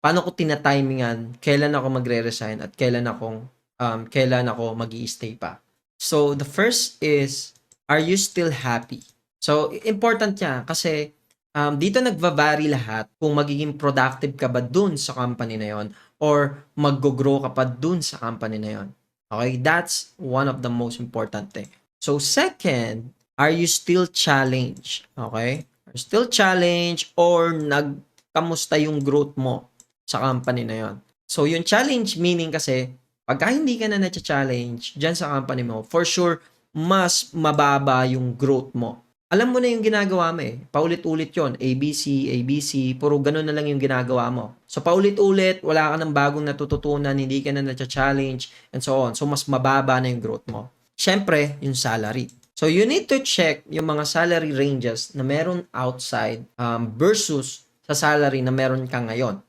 paano ko tina-timingan kailan ako magre-resign at kailan ako mag-i-stay pa. So, the first is, are you still happy? So, important yan kasi dito nagva-vary lahat kung magiging productive ka ba dun sa company na yon or mag-grow ka pa dun sa company na yon. Okay? That's one of the most important thing. So, second, are you still challenged? Okay? Are you still challenged or kamusta yung growth mo sa company na yon? So, yung challenge meaning kasi, pagka hindi ka na na-challenge dyan sa company mo, for sure, mas mababa yung growth mo. Alam mo na yung ginagawa mo eh. Paulit-ulit yon, ABC, ABC, puro ganun na lang yung ginagawa mo. So, paulit-ulit, wala ka ng bagong natututunan, hindi ka na na-challenge, and so on. So, mas mababa na yung growth mo. Siyempre, yung salary. So, you need to check yung mga salary ranges na meron outside versus sa salary na meron ka ngayon.